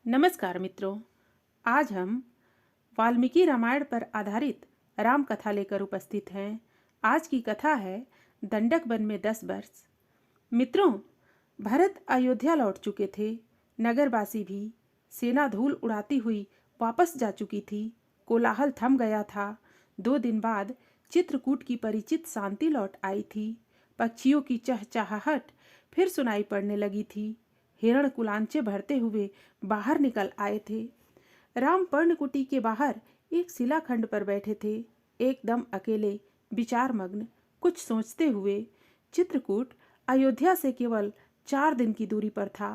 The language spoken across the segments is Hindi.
नमस्कार मित्रों। आज हम वाल्मीकि रामायण पर आधारित राम कथा लेकर उपस्थित हैं। आज की कथा है दंडक वन में 10 वर्ष। मित्रों, भरत अयोध्या लौट चुके थे। नगरवासी भी। सेना धूल उड़ाती हुई वापस जा चुकी थी। कोलाहल थम गया था। 2 दिन बाद चित्रकूट की परिचित शांति लौट आई थी। पक्षियों की चहचहाहट फिर सुनाई पड़ने लगी थी। हिरण कुलांचे भरते हुए बाहर निकल आए थे। राम पर्णकुटी के बाहर एक शिलाखंड पर बैठे थे, एकदम अकेले, विचार मग्न, कुछ सोचते हुए। चित्रकूट अयोध्या से केवल 4 दिन की दूरी पर था।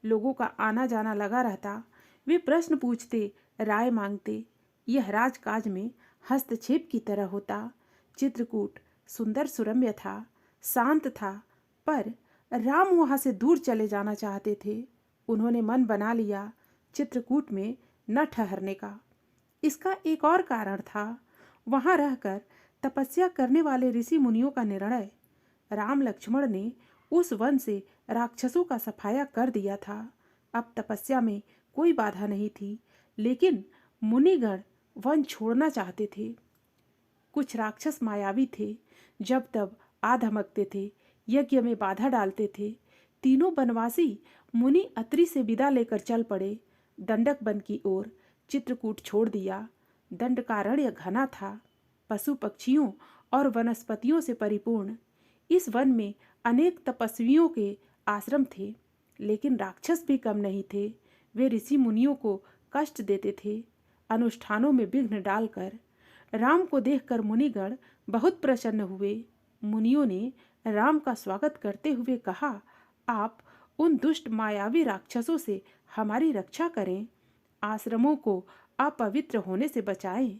लोगों का आना जाना लगा रहता। वे प्रश्न पूछते, राय मांगते। यह राजकाज में हस्तक्षेप की तरह होता। चित्रकूट सुंदर सुरम्य था, शांत था, पर राम वहां से दूर चले जाना चाहते थे। उन्होंने मन बना लिया चित्रकूट में न ठहरने का। इसका एक और कारण था, वहां रहकर तपस्या करने वाले ऋषि मुनियों का निर्णय। राम लक्ष्मण ने उस वन से राक्षसों का सफाया कर दिया था। अब तपस्या में कोई बाधा नहीं थी, लेकिन मुनिगण वन छोड़ना चाहते थे। कुछ राक्षस मायावी थे, जब तब आ धमकते थे, यज्ञ में बाधा डालते थे। तीनों बनवासी मुनि अत्रि से विदा लेकर चल पड़े। दंडक वन की ओर चित्रकूट छोड़ दिया। दंडकारण्य घना था, पशु पक्षियों और वनस्पतियों से परिपूर्ण। इस वन में अनेक तपस्वियों के आश्रम थे, लेकिन राक्षस भी कम नहीं थे। वे ऋषि मुनियों को कष्ट देते थे, अनुष्ठानों में विघ्न डालकर। राम को देखकर मुनिगण बहुत प्रसन्न हुए। मुनियों ने राम का स्वागत करते हुए कहा, आप उन दुष्ट मायावी राक्षसों से हमारी रक्षा करें, आश्रमों को अपवित्र होने से बचाएं।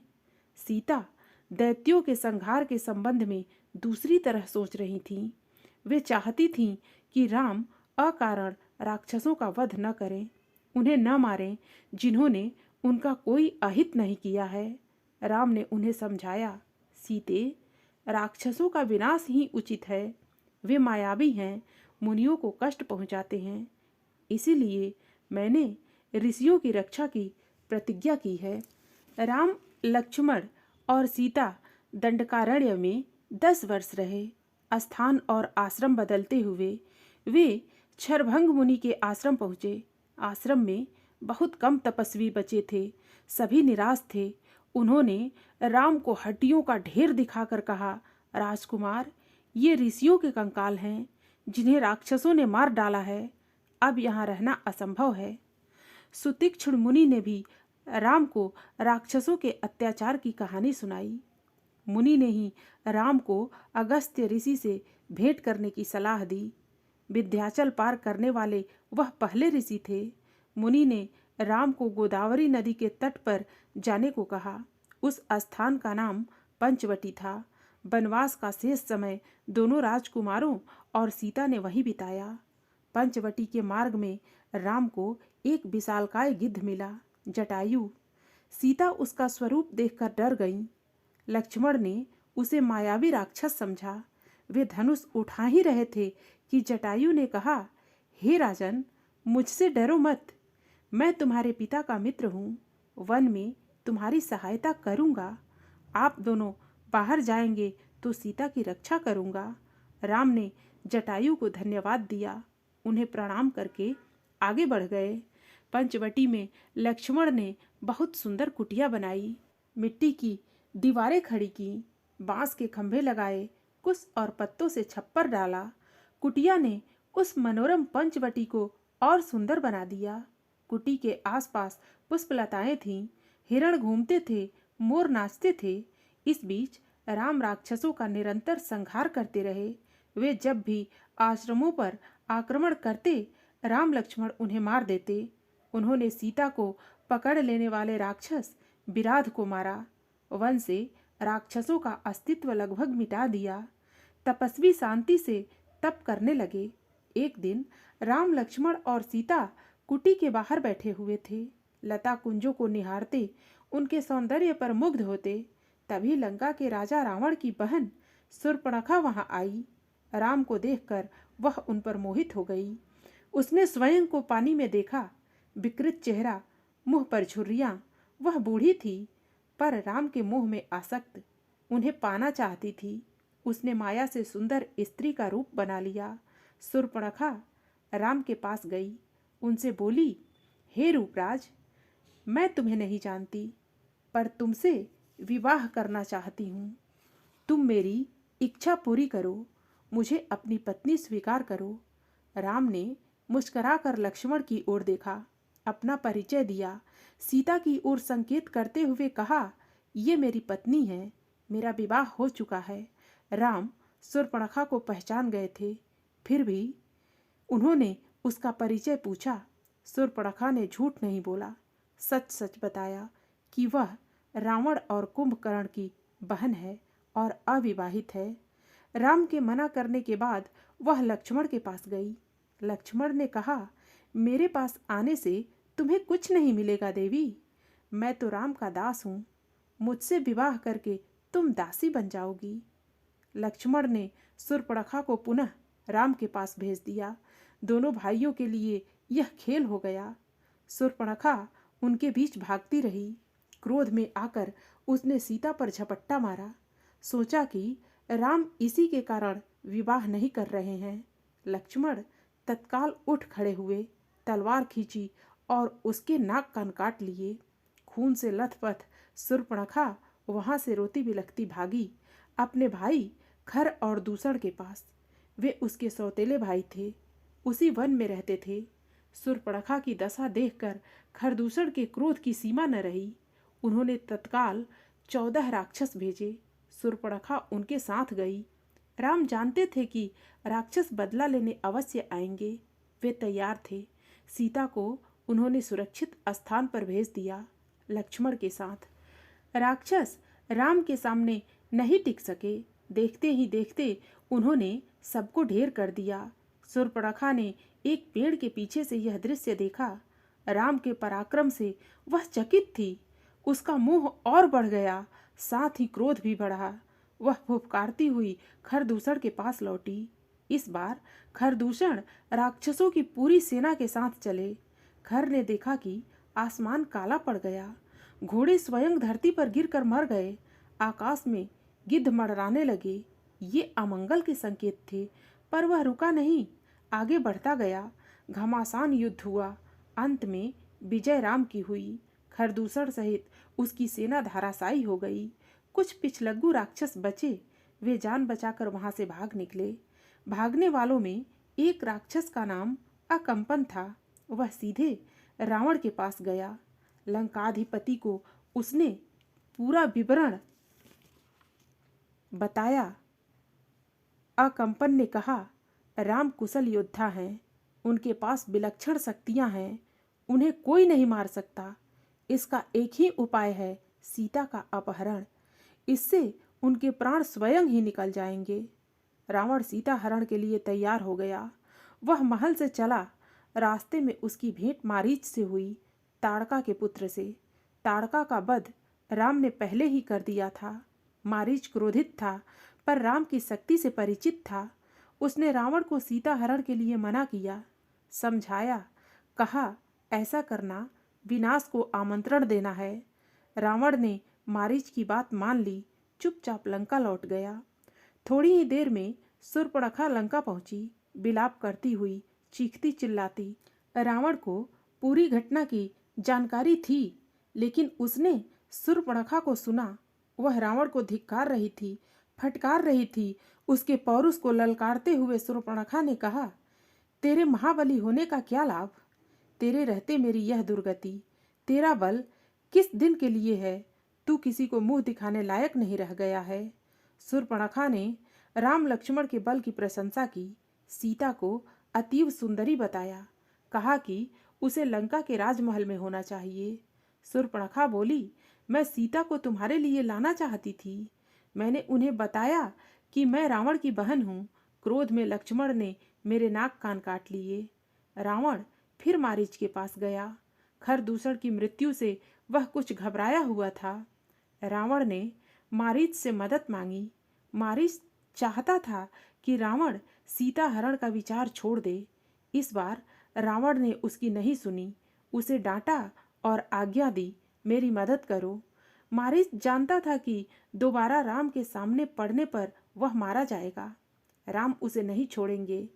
सीता दैत्यों के संहार के संबंध में दूसरी तरह सोच रही थीं। वे चाहती थीं कि राम अकारण राक्षसों का वध न करें, उन्हें न मारें जिन्होंने उनका कोई अहित नहीं किया है। राम ने उन्हें समझाया, सीते, राक्षसों का विनाश ही उचित है। वे मायावी हैं, मुनियों को कष्ट पहुंचाते हैं। इसीलिए मैंने ऋषियों की रक्षा की प्रतिज्ञा की है। राम, लक्ष्मण और सीता दंडकारण्य में 10 वर्ष रहे। स्थान और आश्रम बदलते हुए वे क्षरभंग मुनि के आश्रम पहुँचे। आश्रम में बहुत कम तपस्वी बचे थे, सभी निराश थे। उन्होंने राम को हड्डियों का ढेर दिखाकर कहा, राजकुमार, ये ऋषियों के कंकाल हैं, जिन्हें राक्षसों ने मार डाला है। अब यहाँ रहना असंभव है। सुतीक्ष्ण मुनि ने भी राम को राक्षसों के अत्याचार की कहानी सुनाई। मुनि ने ही राम को अगस्त्य ऋषि से भेंट करने की सलाह दी। विंध्याचल पार करने वाले वह पहले ऋषि थे। मुनि ने राम को गोदावरी नदी के तट पर जाने को कहा। उस स्थान का नाम पंचवटी था। वनवास का शेष समय दोनों राजकुमारों और सीता ने वहीं बिताया। पंचवटी के मार्ग में राम को एक विशालकाय गिद्ध मिला, जटायु। सीता उसका स्वरूप देखकर डर गईं। लक्ष्मण ने उसे मायावी राक्षस समझा। वे धनुष उठा ही रहे थे कि जटायु ने कहा, हे राजन, मुझसे डरो मत। मैं तुम्हारे पिता का मित्र हूँ, वन में तुम्हारी सहायता करूँगा। आप दोनों बाहर जाएंगे तो सीता की रक्षा करूँगा। राम ने जटायु को धन्यवाद दिया, उन्हें प्रणाम करके आगे बढ़ गए। पंचवटी में लक्ष्मण ने बहुत सुंदर कुटिया बनाई, मिट्टी की दीवारें खड़ी की, बांस के खंभे लगाए, कुश और पत्तों से छप्पर डाला। कुटिया ने उस मनोरम पंचवटी को और सुंदर बना दिया। कुटी के आसपास पुष्पलताएं थीं, हिरण घूमते थे, मोर नाचते थे। इस बीच राम राक्षसों का निरंतर संहार करते रहे। वे जब भी आश्रमों पर आक्रमण करते, राम लक्ष्मण उन्हें मार देते। उन्होंने सीता को पकड़ लेने वाले राक्षस विराध को मारा। वन से राक्षसों का अस्तित्व लगभग मिटा दिया। तपस्वी शांति से तप करने लगे। एक दिन राम, लक्ष्मण और सीता कुटी के बाहर बैठे हुए थे, लता कुंजों को निहारते, उनके सौंदर्य पर मुग्ध होते। तभी लंका के राजा रावण की बहन शूर्पणखा वहां आई। राम को देखकर वह उन पर मोहित हो गई। उसने स्वयं को पानी में देखा, विकृत चेहरा, मुंह पर झुर्रियां। वह बूढ़ी थी पर राम के मोह में आसक्त, उन्हें पाना चाहती थी। उसने माया से सुंदर स्त्री का रूप बना लिया। शूर्पणखा राम के पास गई, उनसे बोली, हे रूपराज, मैं तुम्हें नहीं जानती पर तुमसे विवाह करना चाहती हूँ। तुम मेरी इच्छा पूरी करो, मुझे अपनी पत्नी स्वीकार करो। राम ने मुस्कुराकर लक्ष्मण की ओर देखा, अपना परिचय दिया, सीता की ओर संकेत करते हुए कहा, ये मेरी पत्नी है, मेरा विवाह हो चुका है। राम शूर्पणखा को पहचान गए थे, फिर भी उन्होंने उसका परिचय पूछा। शूर्पणखा ने झूठ नहीं बोला, सच सच बताया कि वह रावण और कुंभकर्ण की बहन है और अविवाहित है। राम के मना करने के बाद वह लक्ष्मण के पास गई। लक्ष्मण ने कहा, मेरे पास आने से तुम्हें कुछ नहीं मिलेगा देवी, मैं तो राम का दास हूँ, मुझसे विवाह करके तुम दासी बन जाओगी। लक्ष्मण ने शूर्पणखा को पुनः राम के पास भेज दिया। दोनों भाइयों के लिए यह खेल हो गया। शूर्पणखा उनके बीच भागती रही। क्रोध में आकर उसने सीता पर झपट्टा मारा। सोचा कि राम इसी के कारण विवाह नहीं कर रहे हैं। लक्ष्मण तत्काल उठ खड़े हुए, तलवार खींची और उसके नाक कान काट लिए। खून से लथपथ शूर्पणखा वहां से रोती बिलखती भागी अपने भाई खर और दूसर के पास। वे उसके सौतेले भाई थे, उसी वन में रहते थे। शूर्पणखा की दशा देखकर खरदूषण के क्रोध की सीमा न रही। उन्होंने तत्काल 14 राक्षस भेजे। शूर्पणखा उनके साथ गई। राम जानते थे कि राक्षस बदला लेने अवश्य आएंगे। वे तैयार थे। सीता को उन्होंने सुरक्षित स्थान पर भेज दिया, लक्ष्मण के साथ। राक्षस राम के सामने नहीं टिक सके। देखते ही देखते उन्होंने सबको ढेर कर दिया। शूर्पणखा ने एक पेड़ के पीछे से यह दृश्य देखा। राम के पराक्रम से वह चकित थी। उसका मोह और बढ़ गया, साथ ही क्रोध भी बढ़ा। वह फुफकारती हुई खरदूषण के पास लौटी। इस बार खरदूषण राक्षसों की पूरी सेना के साथ चले। खर ने देखा कि आसमान काला पड़ गया, घोड़े स्वयं धरती पर गिरकर मर गए, आकाश में गिद्ध मड़राने लगे। ये अमंगल के संकेत थे, पर वह रुका नहीं, आगे बढ़ता गया। घमासान युद्ध हुआ। अंत में विजय राम की हुई। खरदूषण सहित उसकी सेना धराशायी हो गई। कुछ पिछलग्गू राक्षस बचे, वे जान बचाकर वहां से भाग निकले। भागने वालों में एक राक्षस का नाम अकंपन था। वह सीधे रावण के पास गया। लंकाधिपति को उसने पूरा विवरण बताया। अकंपन ने कहा, राम कुशल योद्धा हैं, उनके पास विलक्षण शक्तियां हैं, उन्हें कोई नहीं मार सकता। इसका एक ही उपाय है, सीता का अपहरण। इससे उनके प्राण स्वयं ही निकल जाएंगे। रावण सीता हरण के लिए तैयार हो गया। वह महल से चला। रास्ते में उसकी भेंट मारीच से हुई, ताड़का के पुत्र से। ताड़का का वध राम ने पहले ही कर दिया था। मारीच क्रोधित था, पर राम की शक्ति से परिचित था। उसने रावण को सीता हरण के लिए मना किया, समझाया, कहा, ऐसा करना विनाश को आमंत्रण देना है। रावण ने मारीच की बात मान ली, चुपचाप लंका लौट गया। थोड़ी ही देर में शूर्पणखा लंका पहुंची, विलाप करती हुई, चीखती चिल्लाती। रावण को पूरी घटना की जानकारी थी, लेकिन उसने शूर्पणखा को सुना। वह रावण को धिक्कार रही थी, फटकार रही थी। उसके पौरुष को ललकारते हुए शूर्पणखा ने कहा, तेरे महाबली होने का क्या लाभ? तेरे रहते मेरी यह दुर्गति। तेरा बल किस दिन के लिए है? तू किसी को मुंह दिखाने लायक नहीं रह गया है। शूर्पणखा ने राम लक्ष्मण के बल की प्रशंसा की, सीता को अतीव सुंदरी बताया, कहा कि उसे लंका के राजमहल में होना चाहिए। शूर्पणखा बोली, मैं सीता को तुम्हारे लिए लाना चाहती थी। मैंने उन्हें बताया कि मैं रावण की बहन हूँ। क्रोध में लक्ष्मण ने मेरे नाक कान काट लिए। रावण फिर मारीच के पास गया। खरदूषण की मृत्यु से वह कुछ घबराया हुआ था। रावण ने मारीच से मदद मांगी। मारीच चाहता था कि रावण सीता हरण का विचार छोड़ दे। इस बार रावण ने उसकी नहीं सुनी। उसे डांटा और आज्ञा दी, मेरी मदद करो। मारीच जानता था कि दोबारा राम के सामने पड़ने पर वह मारा जाएगा। राम उसे नहीं छोड़ेंगे।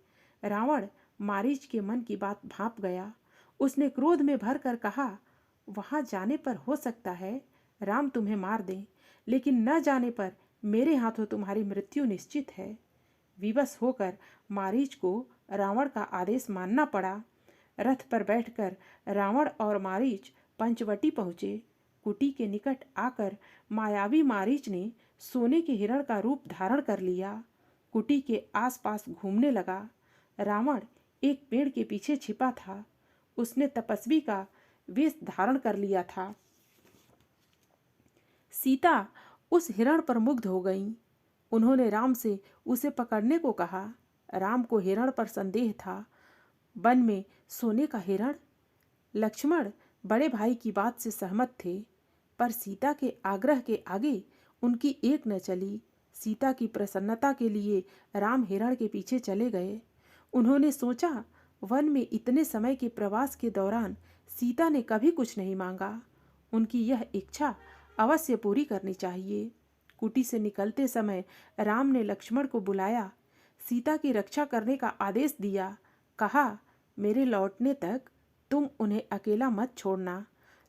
रावण मारीच के मन की बात भांप गया। उसने क्रोध में भरकर कहा, वहां जाने पर हो सकता है राम तुम्हें मार दें, लेकिन न जाने पर मेरे हाथों तुम्हारी मृत्यु निश्चित है। विवश होकर मारीच को रावण का आदेश मानना पड़ा। रथ पर बैठकर रावण और मारीच पंचवटी पहुंचे। कुटी के निकट आकर मायावी मारीच ने सोने के हिरण का रूप धारण कर लिया। कुटी के आसपास घूमने लगा। रावण एक पेड़ के पीछे छिपा था। उसने तपस्वी का वेश धारण कर लिया था। सीता उस हिरण पर मुग्ध हो गईं। उन्होंने राम से उसे पकड़ने को कहा। राम को हिरण पर संदेह था। वन में सोने का हिरण? लक्ष्मण बड़े भाई की बात से सहमत थे, पर सीता के आग्रह के आगे उनकी एक न चली। सीता की प्रसन्नता के लिए राम हिरण के पीछे चले गए। उन्होंने सोचा, वन में इतने समय के प्रवास के दौरान सीता ने कभी कुछ नहीं मांगा। उनकी यह इच्छा अवश्य पूरी करनी चाहिए। कुटी से निकलते समय राम ने लक्ष्मण को बुलाया, सीता की रक्षा करने का आदेश दिया। कहा, मेरे लौटने तक तुम उन्हें अकेला मत छोड़ना।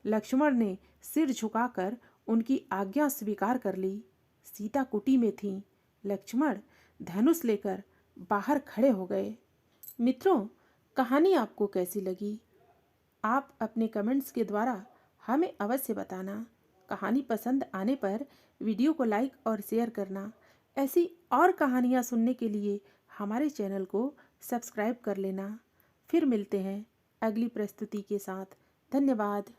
लक्ष्मण ने सिर झुकाकर उनकी आज्ञा स्वीकार कर ली। सीता कुटी में थीं। लक्ष्मण धनुष लेकर बाहर खड़े हो गए। मित्रों, कहानी आपको कैसी लगी? आप अपने कमेंट्स के द्वारा हमें अवश्य बताना। कहानी पसंद आने पर वीडियो को लाइक और शेयर करना। ऐसी और कहानियाँ सुनने के लिए हमारे चैनल को सब्सक्राइब कर लेना। फिर मिलते हैं अगली प्रस्तुति के साथ। धन्यवाद।